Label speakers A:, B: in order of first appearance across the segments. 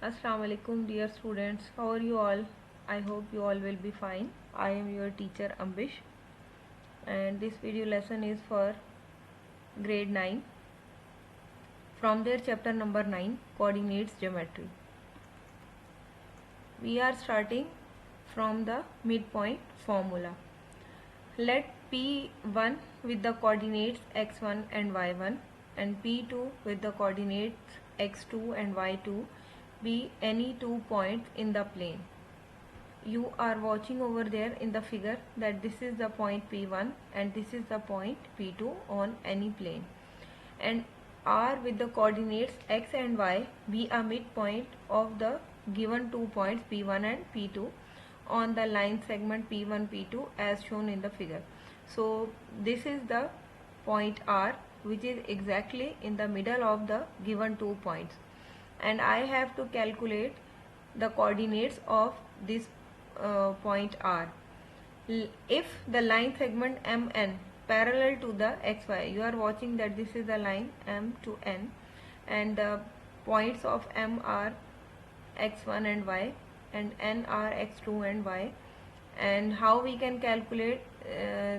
A: Assalamu alaikum dear students. How are you all? I hope you all will be fine. I am your teacher Ambish, and this video lesson is for grade 9 from their chapter number 9, coordinates geometry. We are starting from the midpoint formula. Let P1 with the coordinates x1 and y1 and P2 with the coordinates x2 and y2 be any 2 points in the plane. You are watching over there in the figure that this is the point P1 and this is the point P2 on any plane, and R with the coordinates x and y be a midpoint of the given 2 points P1 and P2 on the line segment P1 P2 as shown in the figure. So this is the point R, which is exactly in the middle of the given 2 points, and I have to calculate the coordinates of this point R. If the line segment MN parallel to the XY, you are watching that this is the line M to N, and the points of M are x1 and y and N are x2 and y, and how we can calculate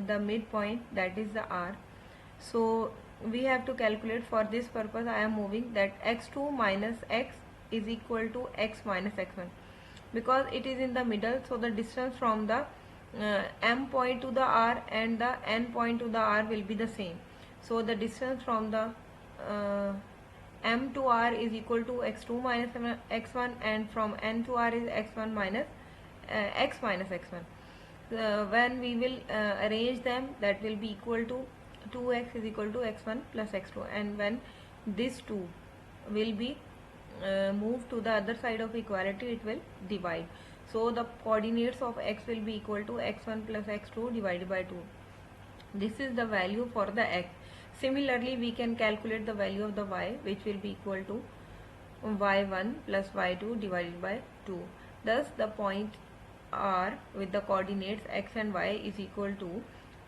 A: the midpoint, that is the R. So we have to calculate. For this purpose I am moving that x2 minus x is equal to x minus x1, because it is in the middle, so the distance from the M point to the R and the N point to the R will be the same. So the distance from the M to R is equal to x2 minus x1, and from N to R is x1 minus x minus x1. When we will arrange them, that will be equal to 2x is equal to x1 plus x2, and when this 2 will be move to the other side of equality, it will divide. So the coordinates of x will be equal to x1 plus x2 divided by 2. This is the value for the x. Similarly, we can calculate the value of the y, which will be equal to y1 plus y2 divided by 2. Thus the point R with the coordinates x and y is equal to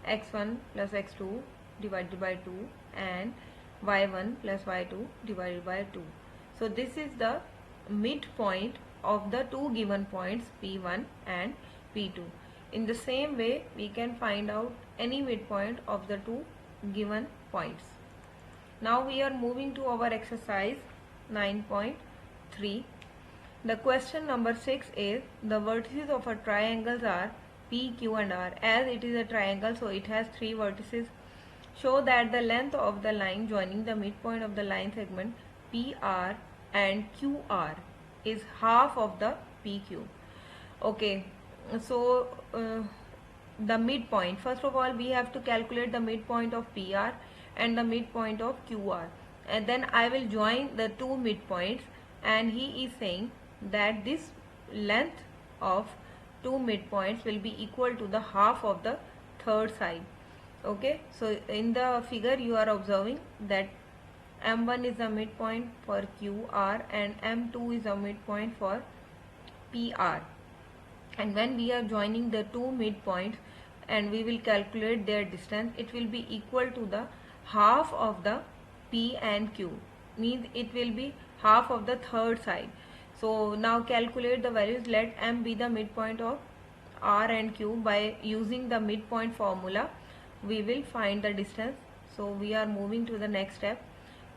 A: x1 plus x2 divided by 2 and y1 plus y2 divided by 2. So this is the midpoint of the two given points P1 and P2. In the same way, we can find out any midpoint of the two given points. Now we are moving to our exercise 9.3. The question number 6 is the vertices of a triangle are P, Q and R. As it is a triangle, so it has 3 vertices. Show that the length of the line joining the midpoint of the line segment PR and QR is half of the PQ. Okay, so the midpoint, first of all we have to calculate the midpoint of PR and the midpoint of QR, and then I will join the two midpoints, and he is saying that this length of two midpoints will be equal to the half of the third side. Okay, so in the figure you are observing that M1 is the midpoint for QR and M2 is a midpoint for PR, and when we are joining the two midpoints and we will calculate their distance, it will be equal to the half of the P and Q, means it will be half of the third side. So now calculate the values. Let M be the midpoint of R and Q. By using the midpoint formula we will find the distance. So we are moving to the next step.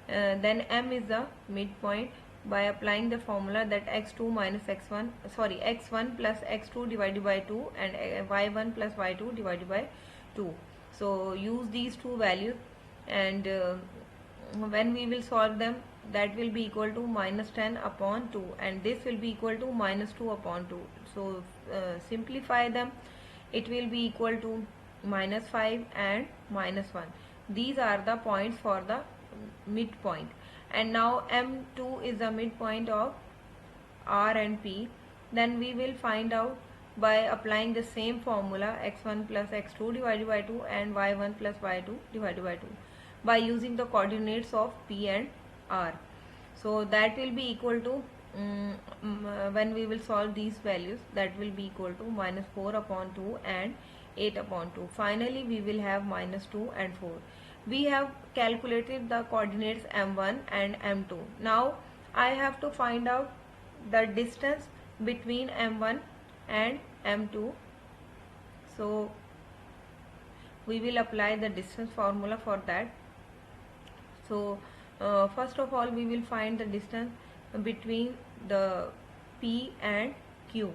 A: Then M is the midpoint by applying the formula that x2 minus x1 x1 plus x2 divided by 2 and y1 plus y2 divided by 2. So use these two values, and when we will solve them, that will be equal to minus 10 upon 2 and this will be equal to minus 2 upon 2. So simplify them, it will be equal to minus 5 and minus 1. These are the points for the midpoint, and now M2 is the midpoint of R and P. Then we will find out by applying the same formula x1 plus x2 divided by 2 and y1 plus y2 divided by 2 by using the coordinates of P and R. So that will be equal to when we will solve these values, that will be equal to minus 4 upon 2 and 8 upon 2. Finally we will have minus 2 and 4. We have calculated the coordinates M1 and M2. Now I have to find out the distance between M1 and M2. So we will apply the distance formula for that. So first of all, we will find the distance between the P and Q.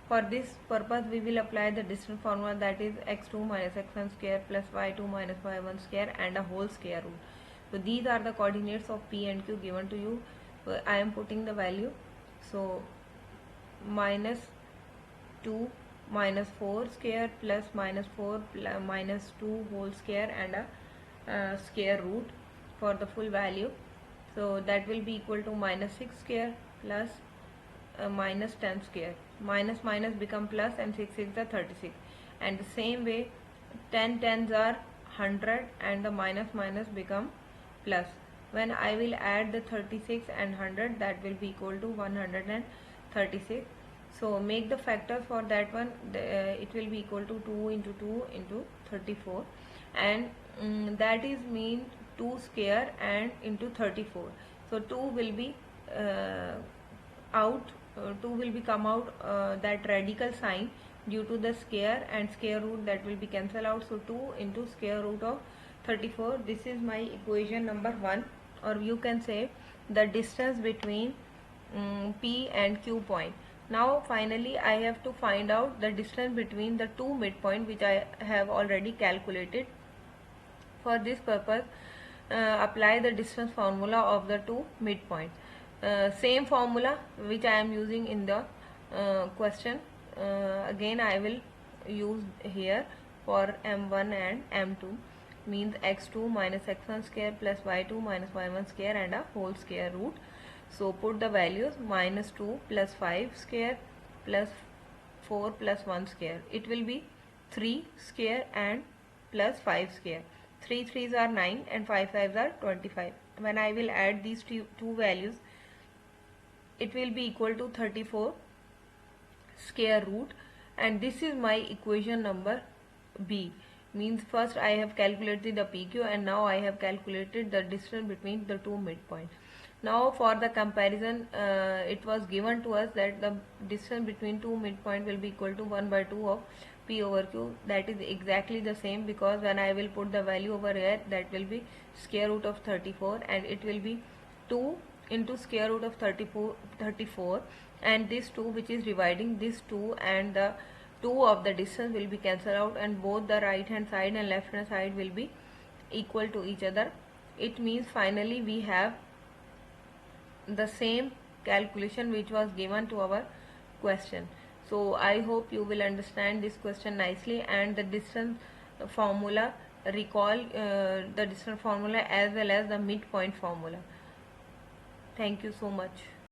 A: For this purpose, we will apply the distance formula, that is x2 minus x1 square plus y2 minus y1 square and a whole square root. So these are the coordinates of P and Q given to you. I am putting the value. So minus 2 minus 4 square plus minus 4 minus 2 whole square and a square root for the full value. So that will be equal to minus 6 square plus minus 10 square. Minus minus become plus and 6 is the 36. And the same way 10 tens are 100 and the minus minus become plus. When I will add the 36 and 100, that will be equal to 136. So make the factors for that one. It will be equal to 2 into 2 into 34, and that is mean 2 square and into 34. So 2 will be out, 2 will be come out, that radical sign due to the square and square root, that will be cancel out. So 2 into square root of 34. This is my equation number 1, or you can say the distance between P and Q point. Now finally I have to find out the distance between the two midpoint, which I have already calculated. For this purpose, apply the distance formula of the two midpoints. Same formula which I am using in the question, again I will use here for M1 and M2, means x2 minus x1 square plus y2 minus y1 square and a whole square root. So put the values, minus 2 plus 5 square plus 4 plus 1 square. It will be 3 square and plus 5 square. 3 3s are 9 and 5 5s are 25. When I will add these two values, it will be equal to 34 square root, and this is my equation number B. Means first I have calculated the PQ and now I have calculated the distance between the two midpoints. Now for the comparison, it was given to us that the distance between two midpoint will be equal to 1 by 2 of P over Q. That is exactly the same, because when I will put the value over here, that will be square root of 34, and it will be 2 into square root of 34, and this 2 which is dividing this 2 and the 2 of the distance will be cancelled out, and both the right hand side and left hand side will be equal to each other. It means finally we have the same calculation which was given to our question. So I hope you will understand this question nicely, and the distance formula, recall the distance formula as well as the midpoint formula. Thank you so much.